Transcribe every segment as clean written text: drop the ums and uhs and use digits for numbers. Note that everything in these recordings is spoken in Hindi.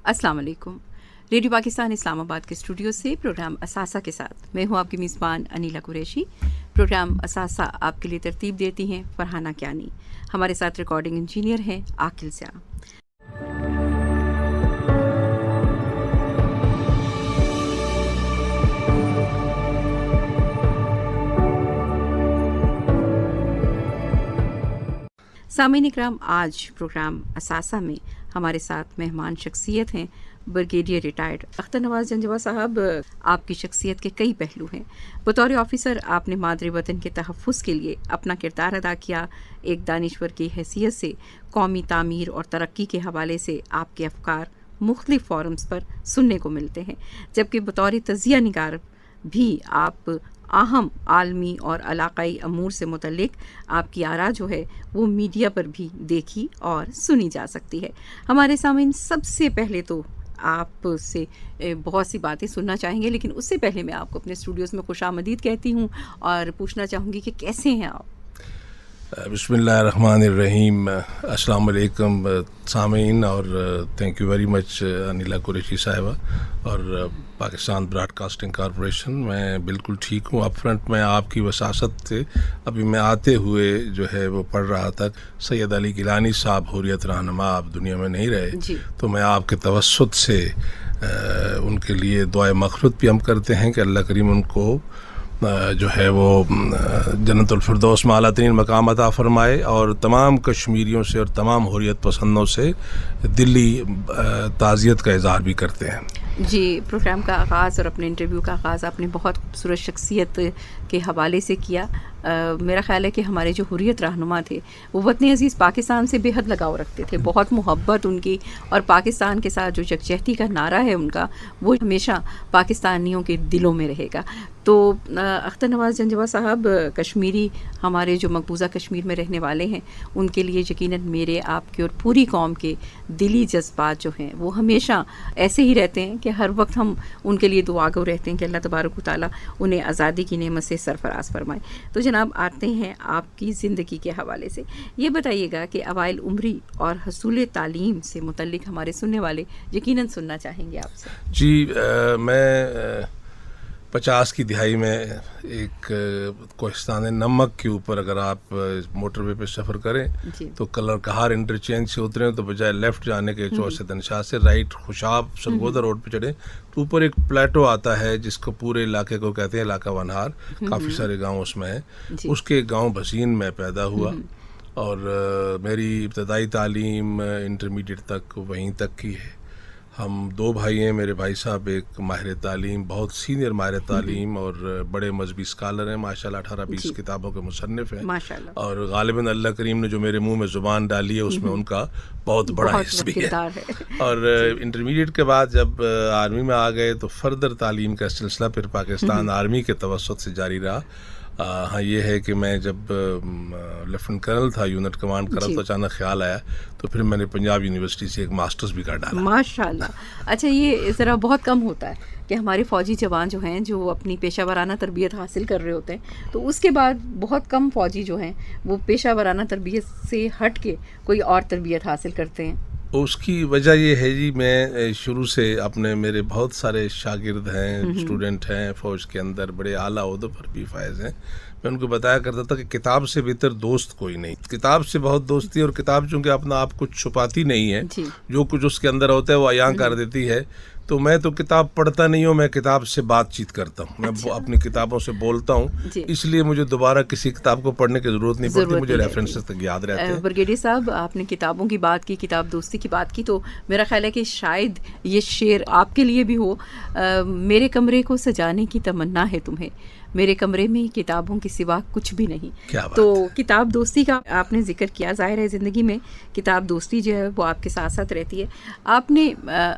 अस्सलाम वालेकुम। रेडियो पाकिस्तान इस्लामाबाद के स्टूडियो से प्रोग्राम असासा के साथ मैं हूं आपकी मेज़बान अनीला कुरैशी। प्रोग्राम असासा आपके लिए तरतीब देती हैं फरहाना क्यानी। हमारे साथ रिकॉर्डिंग इंजीनियर हैं आकिल स्याम। सामीन इकराम, आज प्रोग्राम असासा में हमारे साथ मेहमान शख्सियत हैं ब्रिगेडियर रिटायर्ड अख्तर नवाज जंजवा साहब। आपकी शख्सियत के कई पहलू हैं। बतौर ऑफिसर आपने मादरी वतन के तहफ़्फ़ुज़ के लिए अपना किरदार अदा किया। एक दानिश्वर की हैसियत से कौमी तामीर और तरक्की के हवाले से आपके अफ़कार मुख्तलिफ़ फ़ोरम्स पर सुनने को मिलते हैं, जबकि बतौर तज़िया निगार भी आप अहम आलमी और इलाक़ाई अमूर से मुतल्लिक आपकी आरा जो है वो मीडिया पर भी देखी और सुनी जा सकती है। हमारे सामने सबसे पहले तो आपसे बहुत सी बातें सुनना चाहेंगे, लेकिन उससे पहले मैं आपको अपने स्टूडियोज़ में खुशामदीद कहती हूँ और पूछना चाहूँगी कि कैसे हैं आप? बिस्मिल्लाहिर्रहमानिर्रहीम। अस्सलाम वालेकुम सामीन, और thank you very much Anila Qureshi साहिबा और पाकिस्तान ब्रॉडकास्टिंग कॉरपोरेशन। मैं बिल्कुल ठीक हूँ। अप फ्रंट में आपकी वसासत से अभी मैं आते हुए जो है वो पढ़ रहा था, सैयद अली गिलानी साहब हुर्रियत रहनुमा आप दुनिया में नहीं रहे, तो मैं आपके तवस्सुत से उनके लिए दुआ मग़फ़िरत भी हम करते हैं कि अल्लाह करीम उनको जो है वो जन्नतुल फिरदौस में आला तरीन मकाम अता फ़रमाए, और तमाम कश्मीरियों से और तमाम हुर्रियत पसंदों से दिली ताज़ियत का इज़हार भी करते हैं। जी, प्रोग्राम का आगाज़ और अपने इंटरव्यू का आगाज़ आपने बहुत खूबसूरत शख्सियत के हवाले से किया। मेरा ख़्याल है कि हमारे जो हुर्रियत रहनुमा थे वो वतन अज़ीज़ पाकिस्तान से बेहद लगाव रखते थे, बहुत मोहब्बत उनकी, और पाकिस्तान के साथ जो यकजहती का नारा है उनका वो हमेशा पाकिस्तानियों के दिलों में रहेगा। तो अख्तर नवाज जंजवा साहब कश्मीरी, हमारे जो मकबूजा कश्मीर में रहने वाले हैं, उनके लिए यकीनन मेरे, आपके और पूरी कौम के दिली जज्बात जो हैं वो हमेशा ऐसे ही रहते हैं कि हर वक्त हम उनके लिए दुआगो रहते हैं कि अल्लाह तबारक व तआला उन्हें आज़ादी की नेमत से सरफराज फरमाए। तो जनाब, आते हैं आपकी ज़िंदगी के हवाले से। ये बताइएगा कि अवाइल उम्री और हसूल तालीम से मुतल्लिक हमारे सुनने वाले यकीनन सुनना चाहेंगे आपसे। जी, मैं 50 की दिहाई में एक कोहिस्तान नमक के ऊपर अगर आप मोटरवे पे सफ़र करें तो कलर कहार इंटरचेंज से उतरें तो बजाय लेफ़्ट जाने के चौसे तनशाह से राइट खुशाब सरगोदा रोड पे चढ़ें तो ऊपर एक प्लेटो आता है जिसको पूरे इलाके को कहते हैं इलाका वनहार। काफ़ी सारे गाँव उसमें हैं। उसके गाँव भसीन में पैदा हुआ और मेरी इब्तदाई तालीम इंटरमीडिएट तक वहीं तक की है। हम दो भाई हैं। मेरे भाई साहब एक माहिर तालीम, बहुत सीनियर माहिर तालीम और बड़े मजहबी स्कॉलर हैं, माशाल्लाह 18-20 किताबों के मुसन्निफ हैं, और गालिबन अल्लाह करीम ने जो मेरे मुंह में ज़ुबान डाली है उसमें उनका बहुत बड़ा हिस्सा भी है। और इंटरमीडिएट के बाद जब आर्मी में आ गए तो फर्दर तालीम का सिलसिला फिर पाकिस्तान आर्मी के तवस्सुत से जारी रहा। हाँ, ये है कि मैं जब लेफ्टिनेंट कर्नल था, यूनिट कमांड कर रहा, तो अचानक ख्याल आया तो फिर मैंने पंजाब यूनिवर्सिटी से एक मास्टर्स भी कर डाला। माशाल्लाह। अच्छा, ये ज़रा बहुत कम होता है कि हमारे फ़ौजी जवान जो हैं जो अपनी पेशा वराना तरबियत हासिल कर रहे होते हैं, तो उसके बाद बहुत कम फ़ौजी जो हैं वो पेशा वराना तरबियत से हट के कोई और तरबियत हासिल करते हैं। उसकी वजह ये है जी, मैं शुरू से अपने, मेरे बहुत सारे शागिर्द हैं, स्टूडेंट हैं फ़ौज के अंदर, बड़े आला ओहदों पर भी फायज़ हैं। मैं उनको बताया करता था कि किताब से बेहतर दोस्त कोई नहीं। किताब से बहुत दोस्ती, और किताब चूँकि अपना आप कुछ छुपाती नहीं है, जो कुछ उसके अंदर होता है वो अयां कर देती है। तो मैं तो किताब पढ़ता नहीं हूँ, मैं किताब से बातचीत करता हूँ। मैं अपनी किताबों से बोलता हूँ, इसलिए मुझे दोबारा किसी किताब को पढ़ने की ज़रूरत नहीं पड़ती, मुझे रेफरेंसेस तक याद रहते हैं। ब्रिगेडियर साहब, आपने किताबों की बात की, किताब दोस्ती की बात की, तो मेरा ख्याल है कि शायद ये शेर आपके लिए भी हो। मेरे कमरे को सजाने की तमन्ना है तुम्हें, मेरे कमरे में किताबों के सिवा कुछ भी नहीं। तो किताब दोस्ती का आपने जिक्र किया, जाहिर है ज़िंदगी में किताब दोस्ती जो है वो आपके साथ साथ रहती है। आपने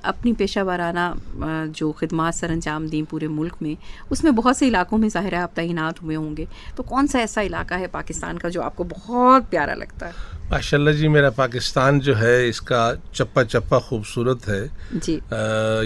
अपनी पेशा वाराना जो खिदमात सर अंजाम दी पूरे मुल्क में, उसमें बहुत से इलाकों में ज़ाहिर है आप तैनात हुए होंगे, तो कौन सा ऐसा इलाका है पाकिस्तान का जो आपको बहुत प्यारा लगता है? माशाल्लाह जी, मेरा पाकिस्तान जो है इसका चप्पा चप्पा खूबसूरत है जी।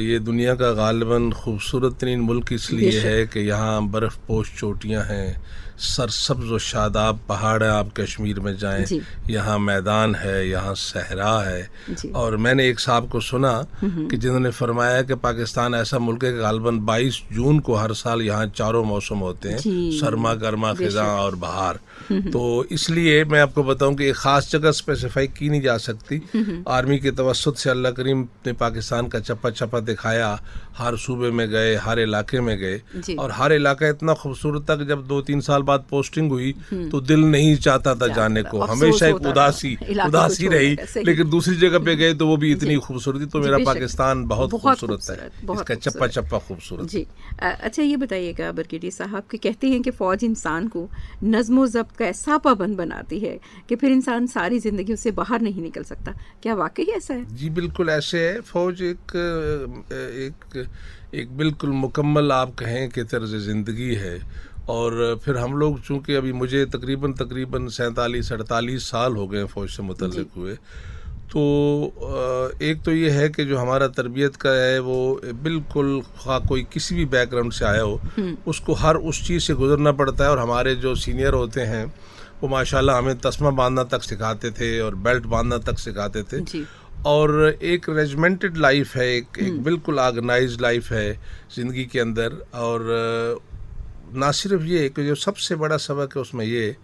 ये दुनिया का गालिबन खूबसूरत तरीन मुल्क इसलिए है कि यहाँ बर्फ़ पोश चोटियाँ हैं, सरसब्ज व शादाब पहाड़ है, आप कश्मीर में जाएं, यहाँ मैदान है, यहाँ सहरा है। और मैंने एक साहब को सुना कि जिन्होंने फरमाया कि पाकिस्तान ऐसा मुल्क है कि गालबन 22 जून को हर साल यहाँ चारों मौसम होते हैं, सरमा, गर्मा, खिज़ां और बहार। तो इसलिए मैं आपको बताऊं कि एक ख़ास जगह स्पेसिफाई की नहीं जा सकती। आर्मी के तवस्सुत से अल्लाह करीम ने पाकिस्तान का चप्पा चप्पा दिखाया, हर सूबे में गए, हर इलाके में गए, और हर इलाका इतना खूबसूरत था कि जब 2-3 साल बाद पोस्टिंग हुई तो दिल नहीं चाहता था जाने को, हमेशा एक उदासी रही। लेकिन दूसरी जगह पे गए तो वो भी इतनी खूबसूरती। तो मेरा पाकिस्तान बहुत खूबसूरत है, इसका चप्पा चप्पा खूबसूरत जी। अच्छा ये बताइएगा ब्रिगेडियर साहब कि कहते हैं कि फ़ौज इंसान को नज़्म ज़ब्त का ऐसा पाबंद बनाती है कि फिर इंसान सारी ज़िंदगी उससे बाहर नहीं निकल सकता। क्या वाकई ऐसा है? जी बिल्कुल ऐसे है। फ़ौज एक बिल्कुल मुकम्मल आप कहें कि तर्ज़ ज़िंदगी है। और फिर हम लोग चूँकि अभी मुझे तकरीबन 47-48 साल हो गए फ़ौज से मुतल्लिक हुए, तो एक तो ये है कि जो हमारा तरबियत का है वो बिल्कुल कोई किसी भी बैकग्राउंड से आया हो उसको हर उस चीज़ से गुजरना पड़ता है। और हमारे जो सीनियर होते हैं वो माशाल्लाह हमें तस्मा बांधना तक सिखाते थे और बेल्ट बांधना तक सिखाते थे। और एक रेजिमेंटेड लाइफ है, एक बिल्कुल ऑर्गेनाइज्ड लाइफ है ज़िंदगी के अंदर। और ना सिर्फ ये कि जो सबसे बड़ा सबक है उसमें ये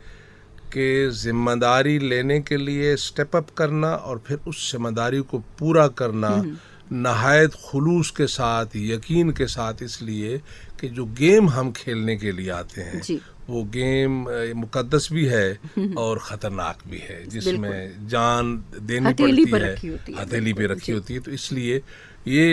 कि ज़िम्मेदारी लेने के लिए स्टेप अप करना और फिर उस ज़िम्मेदारी को पूरा करना नहायत खुलूस के साथ, यकीन के साथ, इसलिए कि जो गेम हम खेलने के लिए आते हैं वो गेम मुकद्दस भी है और ख़तरनाक भी है, जिसमें जान देनी पड़ती है, हथेली पे रखी होती है। तो इसलिए ये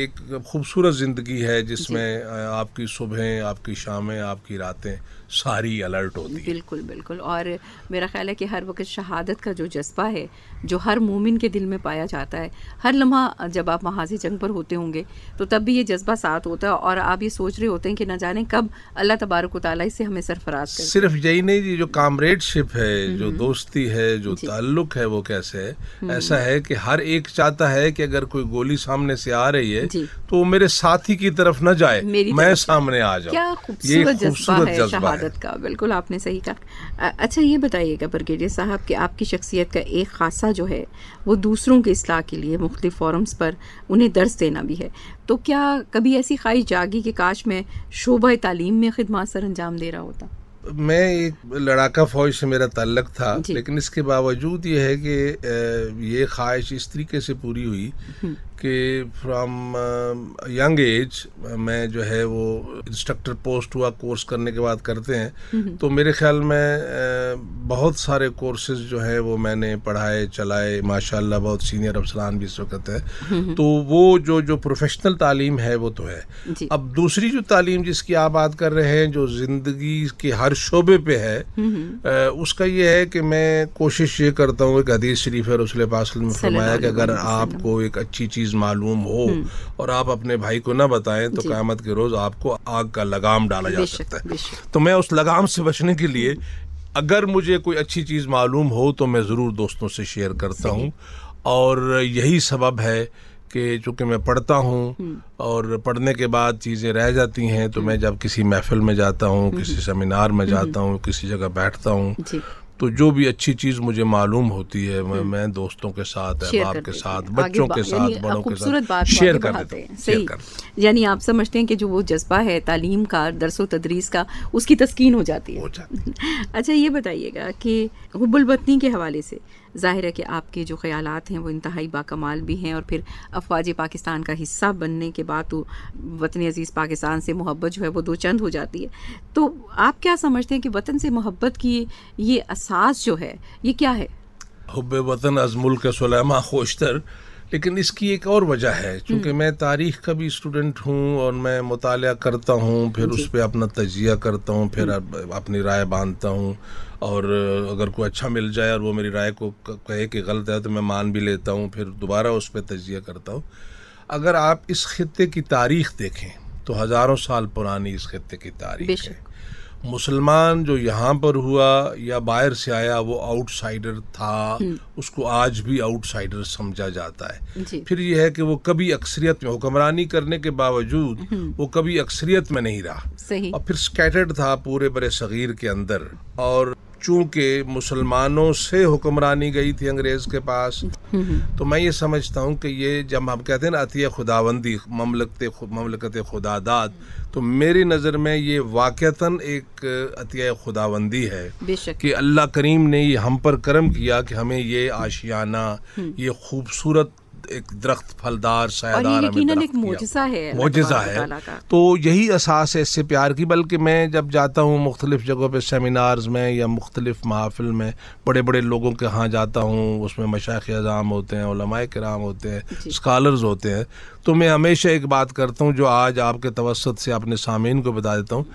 एक खूबसूरत ज़िंदगी है जिसमें आपकी सुबहें, आपकी शामें, आपकी रातें सारी अलर्ट होती है। बिल्कुल बिल्कुल। और मेरा ख्याल है कि हर वक्त शहादत का जो जज्बा है जो हर मोमिन के दिल में पाया जाता है, हर लम्हा जब आप महाज़े जंग पर होते होंगे तो तब भी ये जज्बा साथ होता है और आप ये सोच रहे होते हैं कि न जाने कब अल्लाह तबारक व तआला इससे हमें सरफराज करे। सिर्फ यही नहीं, जो कामरेडशिप है, जो दोस्ती है, जो ताल्लुक है, वो कैसे है, ऐसा है कि हर एक चाहता है कि अगर कोई गोली सामने से आ रही है तो वो मेरे साथी की तरफ न जाए, मैं सामने आ जाऊं। क्या खूबसूरत जज्बा है शहादत का। बिल्कुल आपने सही कहा। अच्छा ये बताइएगा ब्रिगेडियर साहब कि आपकी शख्सियत का एक खासा जो है वो दूसरों के इस्लाह के लिए मुख्तलिफ फोरम्स पर उन्हें दर्स देना भी है। तो क्या कभी ऐसी ख्वाहिश जागी कि काश मैं शोबा तालीम में खिदमत सर अंजाम दे रहा होता? मैं एक लड़ाका फ़ौज से मेरा ताल्लुक़ था, लेकिन इसके बावजूद ये है कि ये ख्वाहिश इस तरीके से पूरी हुई कि फ्रॉम यंग एज मैं जो है वो इंस्ट्रक्टर पोस्ट हुआ, कोर्स करने के बाद करते हैं तो मेरे ख्याल में बहुत सारे कोर्सेज जो है वो मैंने पढ़ाए चलाए, माशाल्लाह बहुत सीनियर अफसरान भी इस वक्त है। तो वो जो प्रोफेशनल तालीम है वो तो है। अब दूसरी जो तालीम जिसकी आप बात कर रहे हैं, जो ज़िंदगी के हर शोबे पे है, उसका ये है कि मैं कोशिश ये करता हूँ, एक हदीस शरीफ है रसूल पाक सल्लल्लाहु अलैहि वसल्लम ने फरमाया कि अगर आपको एक अच्छी चीज़ मालूम हो और आप अपने भाई को ना बताएं तो क़यामत के रोज आपको आग का लगाम डाला जा सकता है। तो मैं उस लगाम से बचने के लिए अगर मुझे कोई अच्छी चीज़ मालूम हो तो मैं ज़रूर दोस्तों से शेयर करता हूँ। और यही सबब है कि चूँकि मैं पढ़ता हूँ और पढ़ने के बाद चीज़ें रह जाती हैं, तो मैं जब किसी महफिल में जाता हूँ, किसी सेमिनार में जाता हूँ, किसी जगह बैठता हूँ, तो जो भी अच्छी चीज़ मुझे मालूम होती है मैं दोस्तों के साथ, अहबाब के साथ, बच्चों के साथ, बड़ों के साथ शेयर कर देते हैं। सही, यानी आप समझते हैं कि जो वो जज्बा है तालीम का, दरसो तदरीस का, उसकी तस्कीन हो जाती है। अच्छा ये बताइएगा कि हुब्बुल वतनी के हवाले से ज़ाहिर है कि आपके जो ख़यालात हैं वो इंतहाई बाकमाल भी हैं, और फिर अफ़वाज पाकिस्तान का हिस्सा बनने के बाद तो वतन अज़ीज़ पाकिस्तान से मोहब्बत जो है वो दो चंद हो जाती है। तो आप क्या समझते हैं कि वतन से मोहब्बत की ये असास जो है ये क्या है? हुब्बे वतन अज़ मुल्क सुलैमा खोशतर। लेकिन इसकी एक और वजह है, क्योंकि मैं तारीख़ का भी स्टूडेंट हूँ और मैं मुतालिया करता हूँ, फिर उस पर अपना तजिया करता हूँ, फिर अपनी राय बांधता हूँ, और अगर कोई अच्छा मिल जाए और वो मेरी राय को कहे कि गलत है तो मैं मान भी लेता हूँ, फिर दोबारा उस पर तजिया करता हूँ। अगर आप इस खित्ते की तारीख़ देखें तो हज़ारों साल पुरानी इस खित्ते की तारीख़ है। मुसलमान जो यहाँ पर हुआ या बाहर से आया वो आउटसाइडर था, उसको आज भी आउटसाइडर समझा जाता है। फिर ये है कि वो कभी अक्सरियत में हुक्मरानी करने के बावजूद वो कभी अक्सरियत में नहीं रहा, सही। और फिर स्कैटर्ड था पूरे बड़े सगीर के अंदर। और चूंकि मुसलमानों से हुक्मरानी गई थी अंग्रेज के पास, तो मैं ये समझता हूँ कि ये जब हम कहते हैं ना अतिया खुदाबंदी, ममलकत खुदादाद, तो मेरी नज़र में ये वाक़तन एक अतिया खुदाबंदी है कि अल्लाह करीम ने ये हम पर करम किया कि हमें ये आशियाना, ये खूबसूरत एक दरख्त फलदार सायादार हमें एक मोजिज़ा है, मोजिज़ा है। तो यही असास है इससे प्यार की। बल्कि मैं जब जाता हूँ मुख्तलिफ़ जगहों पे सेमिनार्स में या मुख्तलिफ़ महफ़िल में, बड़े बड़े लोगों के यहाँ जाता हूँ, उसमें मशाइख़ अज़ाम होते हैं, उलमाए किराम होते हैं, स्कॉलर्स होते हैं, तो मैं हमेशा एक बात करता हूँ जो आज आपके तवस्सुत से अपने सामीन को बता देता हूँ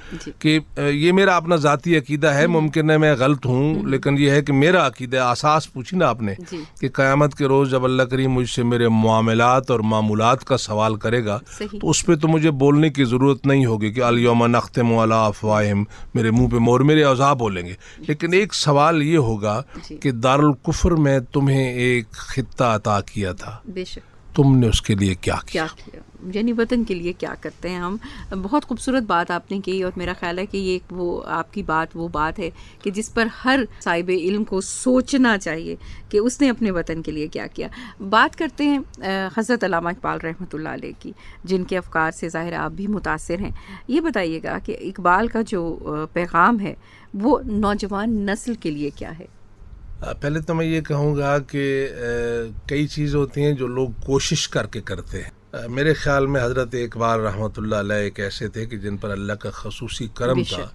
कि ये मेरा अपना ज़ाती अकीदा है, मुमकिन है मैं गलत हूँ, लेकिन ये है कि मेरा अकीदा, आसास पूछी ना आपने कि क़यामत के रोज़ जब अल्लाह करीम मुझसे मेरे मामलात और मामूलात का सवाल करेगा तो उस पर तो मुझे बोलने की ज़रूरत नहीं होगी कि अल-यौमा नख्तिमु अला अफ़वाहिहिम, मेरे मुँह पे मोर, मेरे औज़ा बोलेंगे। लेकिन एक सवाल ये होगा कि दारुल कुफ्र में तुम्हें एक खित्ता अता किया था, तुमने उसके लिए क्या किया? यानी वतन के लिए क्या करते हैं हम। बहुत खूबसूरत बात आपने की, और मेरा ख्याल है कि ये वो आपकी बात वो बात है कि जिस पर हर साहिब इल्म को सोचना चाहिए कि उसने अपने वतन के लिए क्या किया। बात करते हैं हज़रत अल्लामा इकबाल रहमतुल्लाह अलैह की, जिनके अफ़कार से ज़ाहिर आप भी मुतासिर हैं। ये बताइएगा कि इकबाल का जो पैगाम है वो नौजवान नस्ल के लिए क्या है? पहले तो मैं ये कहूँगा कि कई चीज़ होती हैं जो लोग कोशिश करके करते हैं। मेरे ख्याल में हज़रत इकबाल रहमतुल्लाह अलैह एक ऐसे थे कि जिन पर अल्लाह का खसूसी करम था,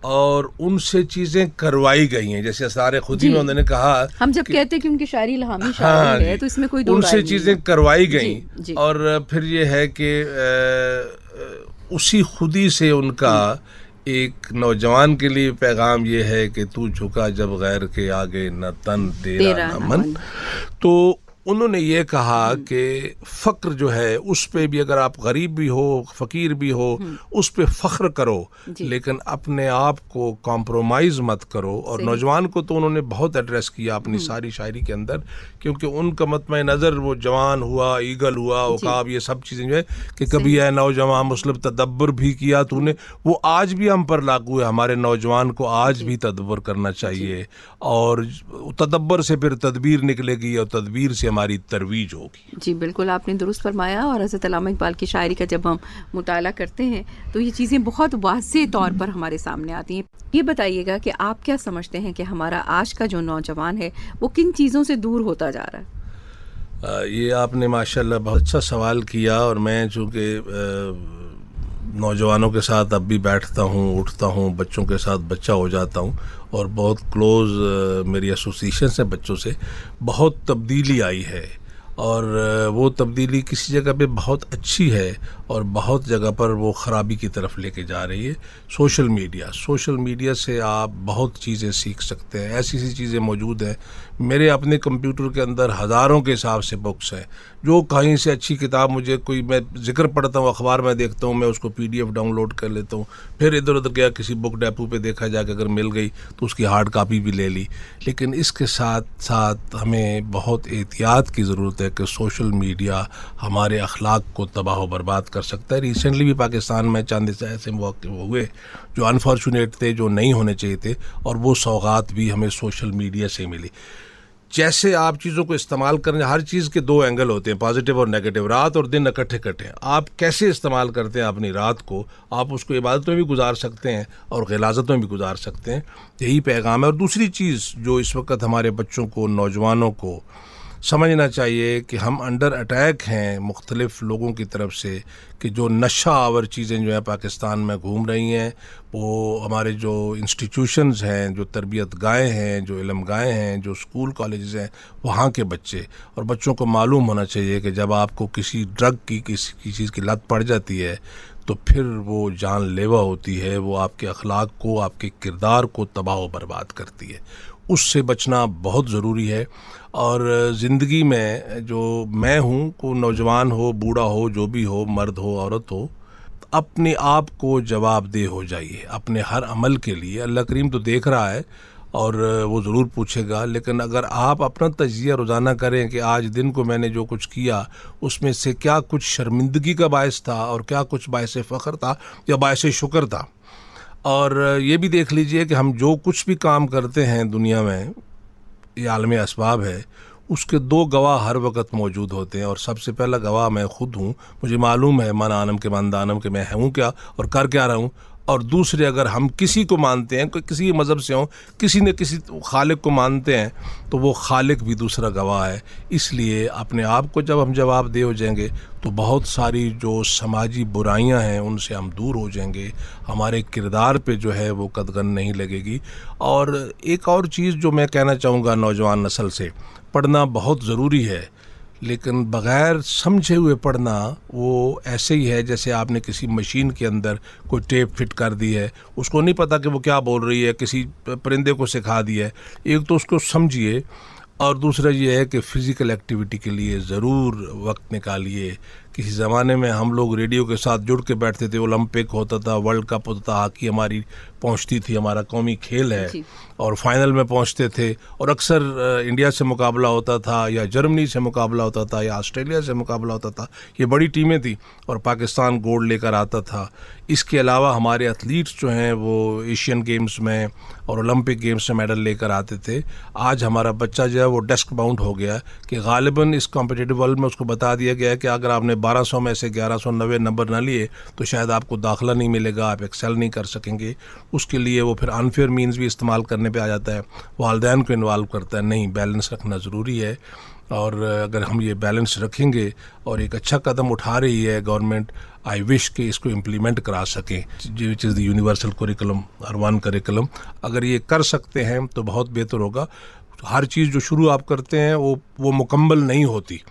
और उनसे चीज़ें करवाई गई हैं। जैसे असारे खुदी में उन्होंने कहा, हम जब कहते हैं कि उनकी शायरी इल्हामी शायरी है, तो इसमें कोई उनसे चीज़ें करवाई गई। और फिर ये है कि उसी खुदी से उनका एक नौजवान के लिए पैगाम ये है कि तू झुका जब गैर के आगे न तन तेरा न मन। तो उन्होंने ये कहा कि फ़क्र जो है उस पे भी, अगर आप गरीब भी हो, फ़कीर भी हो, उस पे फ़ख्र करो, लेकिन अपने आप को कॉम्प्रोमाइज़ मत करो। और नौजवान को तो उन्होंने बहुत एड्रेस किया अपनी सारी शायरी के अंदर, क्योंकि उनका मतम नज़र वो जवान हुआ, ईगल हुआ, उकाब, ये सब चीज़ें जो है कि कभी है नौजवान मुस्लिम तदब्बर भी किया तूने, वो आज भी हम पर लागू है। हमारे नौजवान को आज भी तदब्बर करना चाहिए, और तदब्बर से फिर तदबीर निकलेगी, और तदबीर से हमारी तरवीज होगी। जी बिल्कुल, आपने दुरुस्त फरमाया। और हज़रत अल्लामा इकबाल की शायरी का जब हम मुताला करते हैं तो ये चीज़ें बहुत वाज़ेह तौर पर हमारे सामने आती हैं। ये बताइएगा कि आप क्या समझते हैं कि हमारा आज का जो नौजवान है वो किन चीज़ों से दूर होता जा रहा है? ये आपने माशाल्लाह बहुत अच्छा सवाल किया। और मैं चूँकि नौजवानों के साथ अब भी बैठता हूँ, उठता हूँ, बच्चों के साथ बच्चा हो जाता हूँ, और बहुत क्लोज़ मेरी एसोसिएशन से बच्चों से, बहुत तब्दीली आई है। और वो तब्दीली किसी जगह पे बहुत अच्छी है, और बहुत जगह पर वो ख़राबी की तरफ लेके जा रही है। सोशल मीडिया से आप बहुत चीज़ें सीख सकते हैं। ऐसी चीज़ें मौजूद हैं। मेरे अपने कंप्यूटर के अंदर हज़ारों के हिसाब से बुक्स हैं। जो कहीं से अच्छी किताब मुझे कोई, मैं जिक्र पढ़ता हूँ, अखबार में देखता हूँ, मैं उसको PDF डाउनलोड कर लेता हूँ, फिर इधर उधर गया किसी बुक डेपो पे देखा जाके अगर मिल गई तो उसकी हार्ड कापी भी ले ली। लेकिन इसके साथ साथ हमें बहुत एहतियात की ज़रूरत है कि सोशल मीडिया हमारे अखलाक को तबाह व बर्बाद कर सकता है। रिसेंटली भी पाकिस्तान में चंद ऐसे मौके हुए जो अनफॉर्चुनेट थे, जो नहीं होने चाहिए थे, और वो सौगात भी हमें सोशल मीडिया से मिली। जैसे आप चीज़ों को इस्तेमाल करें, हर चीज़ के दो एंगल होते हैं, पॉजिटिव और नेगेटिव। रात और दिन इकट्ठे आप कैसे इस्तेमाल करते हैं अपनी रात को, आप उसको इबादत में भी गुजार सकते हैं और ग़िलाज़त में भी गुजार सकते हैं। यही पैगाम है। और दूसरी चीज़ जो इस वक्त हमारे बच्चों को, नौजवानों को समझना चाहिए कि हम अंडर अटैक हैं मुख्तलिफ़ लोगों की तरफ से, कि जो नशा आवर चीज़ें जो है पाकिस्तान में घूम रही हैं, वो हमारे जो इंस्टीट्यूशंस हैं, जो तरबियत गाहें हैं, जो इल्म गाहें हैं, जो स्कूल कॉलेजेस हैं, वहाँ के बच्चे और बच्चों को मालूम होना चाहिए कि जब आपको किसी ड्रग की, किसी चीज़ की लत पड़ जाती है तो फिर वो जानलेवा होती है। वो आपके अखलाक को, आपके किरदार को तबाह व बर्बाद करती है। उससे बचना बहुत ज़रूरी है। और ज़िंदगी में जो मैं हूँ, को नौजवान हो, बूढ़ा हो, जो भी हो, मर्द हो, औरत हो, अपने आप को जवाबदेह हो जाइए अपने हर अमल के लिए। अल्लाह करीम तो देख रहा है और वो ज़रूर पूछेगा, लेकिन अगर आप अपना तजिया रोज़ाना करें कि आज दिन को मैंने जो कुछ किया उसमें से क्या कुछ शर्मिंदगी का बायस था और क्या कुछ बायस फ़ख्र था या बायस शुक्र था। और ये भी देख लीजिए कि हम जो कुछ भी काम करते हैं दुनिया में, ये आलमी असबाब है, उसके दो गवाह हर वक्त मौजूद होते हैं। और सबसे पहला गवाह मैं ख़ुद हूँ, मुझे मालूम है मन आनम के मंदानम के मैं हूँ क्या और कर क्या रहा हूँ। और दूसरे, अगर हम किसी को मानते हैं, कोई किसी मज़हब से हों, किसी न किसी खालिक को मानते हैं, तो वो खालिक भी दूसरा गवाह है। इसलिए अपने आप को जब हम जवाबदेह हो जाएंगे तो बहुत सारी जो समाजी बुराइयां हैं उनसे हम दूर हो जाएंगे, हमारे किरदार पे जो है वो कदगन नहीं लगेगी। और एक और चीज़ जो मैं कहना चाहूँगा नौजवान नस्ल से, पढ़ना बहुत ज़रूरी है, लेकिन बग़ैर समझे हुए पढ़ना वो ऐसे ही है जैसे आपने किसी मशीन के अंदर कोई टेप फिट कर दी है, उसको नहीं पता कि वो क्या बोल रही है, किसी परिंदे को सिखा दिया है। एक तो उसको समझिए और दूसरा ये है कि फ़िज़िकल एक्टिविटी के लिए ज़रूर वक्त निकालिए। किसी ज़माने में हम लोग रेडियो के साथ जुड़ के बैठते थे, ओलंपिक होता था, वर्ल्ड कप होता था, हॉकी हमारी पहुंचती थी, हमारा कौमी खेल है, और फाइनल में पहुंचते थे। और अक्सर इंडिया से मुकाबला होता था या जर्मनी से मुकाबला होता था या ऑस्ट्रेलिया से मुकाबला होता था, ये बड़ी टीमें थी और पाकिस्तान गोल्ड लेकर आता था। इसके अलावा हमारे एथलीट्स जो हैं वो एशियन गेम्स में और ओलंपिक गेम्स में मेडल लेकर आते थे। आज हमारा बच्चा जो है वो डेस्क बाउंड हो गया कि गालिबन इस कॉम्पिटिटिव वर्ल्ड में उसको बता दिया गया है कि अगर आपने 1200 में से 1190 नंबर ना लिए तो शायद आपको दाखिला नहीं मिलेगा, आप एक्सेल नहीं कर सकेंगे। उसके लिए वो फिर अनफेयर मीन्स भी इस्तेमाल करने पे आ जाता है, वालिदैन को इन्वॉल्व करता है। नहीं, बैलेंस रखना ज़रूरी है। और अगर हम ये बैलेंस रखेंगे, और एक अच्छा कदम उठा रही है गवर्नमेंट, आई विश कि इसको इम्प्लीमेंट करा सकें, which is the universal curriculum और वन करिकुलम। अगर ये कर सकते हैं तो बहुत बेहतर होगा। हर चीज़ जो शुरू आप करते हैं वो मुकम्मल नहीं होती,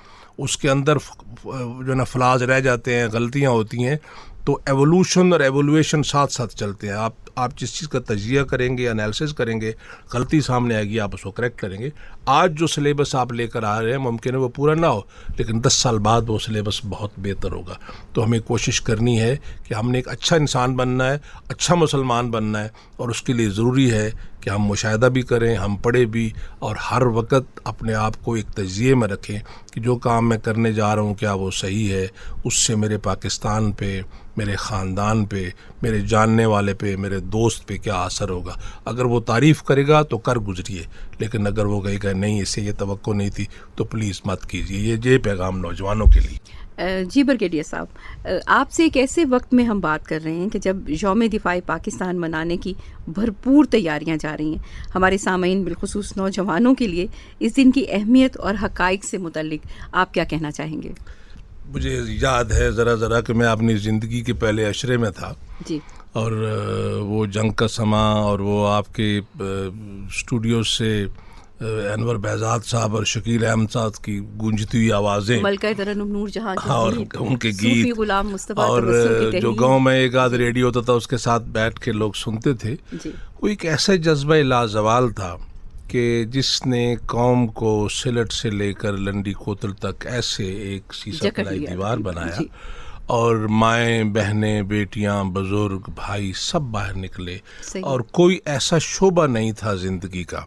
उसके अंदर जो ना फ्लाज रह जाते हैं, गलतियाँ होती हैं। तो एवोल्यूशन और एवोल्यूएशन साथ साथ चलते हैं। आप जिस चीज़ का तजिया करेंगे, एनालिसिस करेंगे, गलती सामने आएगी, आप उसको करेक्ट करेंगे। आज जो सिलेबस आप लेकर आ रहे हैं मुमकिन है वो पूरा ना हो, लेकिन 10 साल बाद वो सिलेबस बहुत बेहतर होगा। तो हमें कोशिश करनी है कि हमने एक अच्छा इंसान बनना है, अच्छा मुसलमान बनना है, और उसके लिए ज़रूरी है कि हम मुशाहिदा भी करें, हम पढ़े भी, और हर वक्त अपने आप को एक तजिए में रखें कि जो काम मैं करने जा रहा हूँ क्या वो सही है, उससे मेरे पाकिस्तान पे, मेरे ख़ानदान पे, मेरे जानने वाले पे, मेरे दोस्त पे क्या असर होगा। अगर वो तारीफ़ करेगा तो कर गुजरिए, लेकिन अगर वो कहेगा नहीं इससे ये तवक्को नहीं थी तो प्लीज़ मत कीजिए। ये पैगाम नौजवानों के लिए। जी ब्रिगेडियर साहब, आपसे एक ऐसे वक्त में हम बात कर रहे हैं कि जब यौम दिफाई पाकिस्तान मनाने की भरपूर तैयारियां जा रही हैं। हमारे सामईन बिलखुसूस नौजवानों के लिए इस दिन की अहमियत और हक़ाइक़ से मुतल्लिक आप क्या कहना चाहेंगे? मुझे याद है ज़रा कि मैं अपनी ज़िंदगी के पहले अशरे में था जी, और वो जंग का समा और वो आपके स्टूडियो से अनवर बहजाद साहब और शकील अहमद साहब की गूंजती हुई आवाज़ें, मलका तरन्नुम नूरजहां और उनके गीत, गुलाम मुस्तफा और जो गांव में एक आध रेडियो होता था उसके साथ बैठ के लोग सुनते थे। वो एक ऐसा जज्बा लाजवाल था कि जिसने कौम को सिलट से लेकर लंडी कोतल तक ऐसे एक शीशा कलाई दीवार बनाया, और माएँ, बहनें, बेटियां, बुजुर्ग, भाई सब बाहर निकले, और कोई ऐसा शोबा नहीं था ज़िंदगी का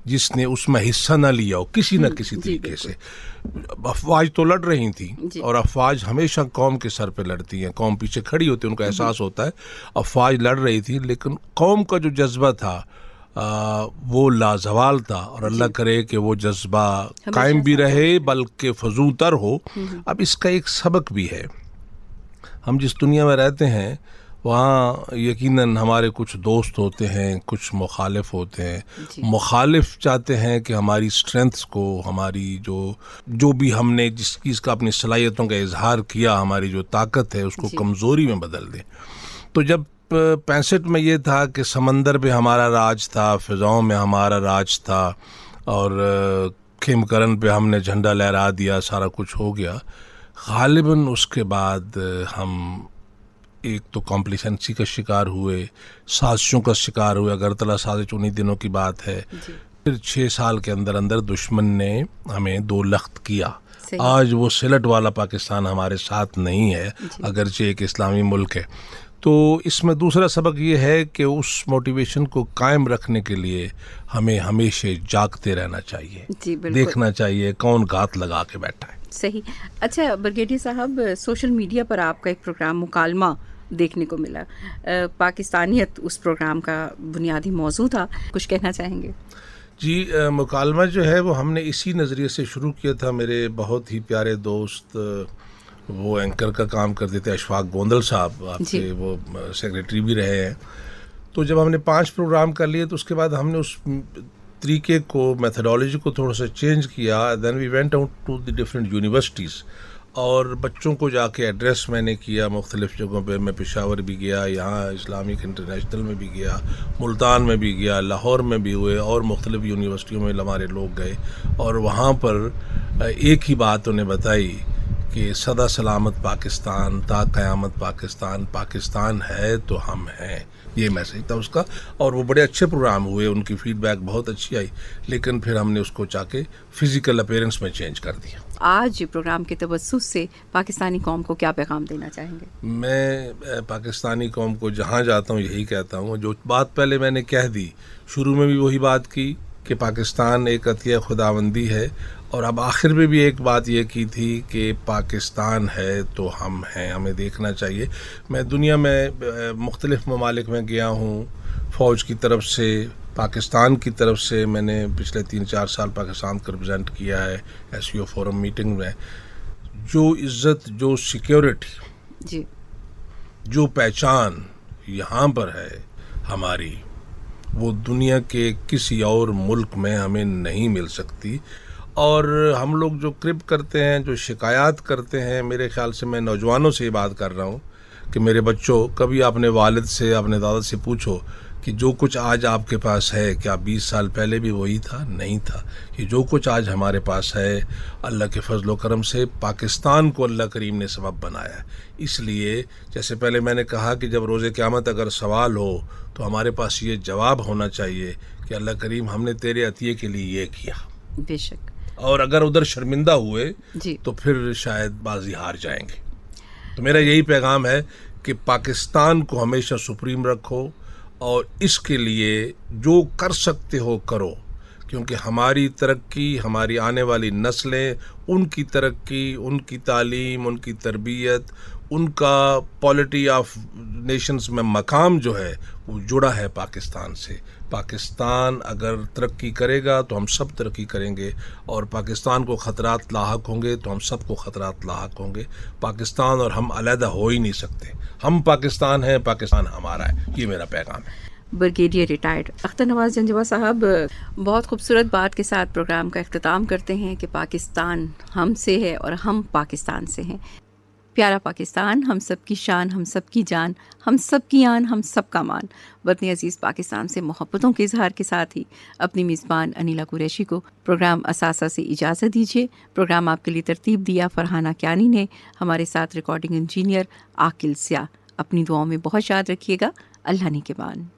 जिसने उसमें हिस्सा न लिया हो किसी न किसी तरीके से। अफवाज तो लड़ रही थी, और अफवाज हमेशा कौम के सर पे लड़ती हैं, कौम पीछे खड़ी होती है, उनको एहसास होता है। अफवाज लड़ रही थी, लेकिन कौम का जो जज्बा था वो लाजवाल था, और अल्लाह करे कि वो जज्बा कायम भी रहे बल्कि फजूतर हो। अब इसका एक सबक भी है, हम जिस दुनिया में रहते हैं वहाँ यकीनन हमारे कुछ दोस्त होते हैं, कुछ मुखालिफ होते हैं। मुखालिफ चाहते हैं कि हमारी स्ट्रेंथ्स को, हमारी जो भी हमने जिस चीज़ का अपनी सलाहियतों का इजहार किया, हमारी जो ताकत है उसको कमज़ोरी में बदल दें। तो जब 65 में ये था कि समंदर पे हमारा राज था, फ़िज़ाओं में हमारा राज था, और खेमकरन पे हमने झंडा लहरा दिया, सारा कुछ हो गया। गालिबन उसके बाद हम एक तो कॉम्प्लिसेंसी का शिकार हुए, साजिशों का शिकार हुए। अगरतला साजिश उन्हीं दिनों की बात है। फिर 6 साल के अंदर अंदर दुश्मन ने हमें 2 लख्त किया, सही। आज वो सिलट वाला पाकिस्तान हमारे साथ नहीं है, अगरचे एक इस्लामी मुल्क है। तो इसमें दूसरा सबक ये है कि उस मोटिवेशन को कायम रखने के लिए हमें हमेशा जागते रहना चाहिए, देखना चाहिए कौन घात लगा के बैठा है। सही। अच्छा ब्रिगेडियर साहब, सोशल मीडिया पर आपका एक प्रोग्राम मुकालमा देखने को मिला, पाकिस्तानियत उस प्रोग्राम का बुनियादी मौजू था, कुछ कहना चाहेंगे? जी, मुकालमा जो है वो हमने इसी नज़रिए से शुरू किया था। मेरे बहुत ही प्यारे दोस्त वो एंकर का काम करते थे, अशफाक गोंदल साहब, आपके वो सेक्रेटरी भी रहे हैं। तो जब हमने 5 प्रोग्राम कर लिए तो उसके बाद हमने उस तरीके को, मेथडोलॉजी को थोड़ा सा चेंज किया। Then we went out to the different universities और बच्चों को जाके एड्रेस मैंने किया मुख्तलिफ़ जगहों पे। मैं पेशावर भी गया, यहाँ इस्लामिक इंटरनेशनल में भी गया, मुल्तान में भी गया, लाहौर में भी हुए और मुख्तलिफ़ यूनिवर्सिटियों में हमारे लोग गए और वहाँ पर एक ही बात उन्हें बताई कि सदा सलामत पाकिस्तान, ता क़यामत पाकिस्तान, पाकिस्तान है तो हम हैं, ये मैसेज था उसका। और वो बड़े अच्छे प्रोग्राम हुए, उनकी फीडबैक बहुत अच्छी आई, लेकिन फिर हमने उसको चाके फिज़िकल अपीयरेंस में चेंज कर दिया। आज प्रोग्राम के तवज्जुह से पाकिस्तानी कौम को क्या पैगाम देना चाहेंगे? मैं पाकिस्तानी कौम को जहाँ जाता हूँ यही कहता हूँ, जो बात पहले मैंने कह दी, शुरू में भी वही बात की कि पाकिस्तान एक अतिया खुदाबंदी है, और अब आखिर में भी एक बात ये की थी कि पाकिस्तान है तो हम हैं, हमें देखना चाहिए। मैं दुनिया में मुख्तलिफ़ ममालिक में गया हूँ, फ़ौज की तरफ से, पाकिस्तान की तरफ से मैंने पिछले 3-4 साल पाकिस्तान को रिप्रेजेंट किया है SCO फोरम मीटिंग में। जो इज़्ज़त, जो सिक्योरिटी जी, जो पहचान यहाँ पर है हमारी, वो दुनिया के किसी और मुल्क में हमें नहीं मिल सकती। और हम लोग जो क्रिप करते हैं, जो शिकायत करते हैं, मेरे ख्याल से मैं नौजवानों से ये बात कर रहा हूँ कि मेरे बच्चों, कभी अपने वालिद से, अपने दादा से पूछो कि जो कुछ आज आपके पास है क्या 20 साल पहले भी वही था? नहीं था। ये जो कुछ आज हमारे पास है अल्लाह के फजल व करम से पाकिस्तान को अल्लाह करीम ने सबब बनाया। इसलिए जैसे पहले मैंने कहा कि जब रोज़े क़यामत अगर सवाल हो तो हमारे पास ये जवाब होना चाहिए कि अल्लाह करीम हमने तेरे अतिये के लिए ये किया। बेशक। और अगर उधर शर्मिंदा हुए जी, तो फिर शायद बाजी हार जाएंगे। तो मेरा यही पैगाम है कि पाकिस्तान को हमेशा सुप्रीम रखो और इसके लिए जो कर सकते हो करो, क्योंकि हमारी तरक्की, हमारी आने वाली नस्लें, उनकी तरक्की, उनकी तालीम, उनकी तरबियत, उनका पॉलिटी ऑफ नेशंस में मकाम जो है वो जुड़ा है पाकिस्तान से। पाकिस्तान अगर तरक्की करेगा तो हम सब तरक्की करेंगे, और पाकिस्तान को ख़तरात लाहक होंगे तो हम सबको ख़तरात लाहक होंगे। पाकिस्तान और हम अलहदा हो ही नहीं सकते। हम पाकिस्तान हैं, पाकिस्तान हमारा है, ये मेरा पैगाम है। ब्रिगेडियर रिटायर्ड अख्तर नवाज जंजवा साहब बहुत खूबसूरत बात के साथ प्रोग्राम का इख्तिताम करते हैं कि पाकिस्तान हमसे है और हम पाकिस्तान से हैं। प्यारा पाकिस्तान, हम सब की शान, हम सब की जान, हम सब की आन, हम सब का मान। वतन अजीज़ पाकिस्तान से मोहब्बतों के इजहार के साथ ही अपनी मेज़बान अनिला कुरैशी को प्रोग्राम असासा से इजाज़त दीजिए। प्रोग्राम आपके लिए तरतीब दिया फरहाना क्यानी ने, हमारे साथ रिकॉर्डिंग इंजीनियर आकिल सिया। अपनी दुआओं में बहुत याद रखिएगा। अल्लाह ने के मान।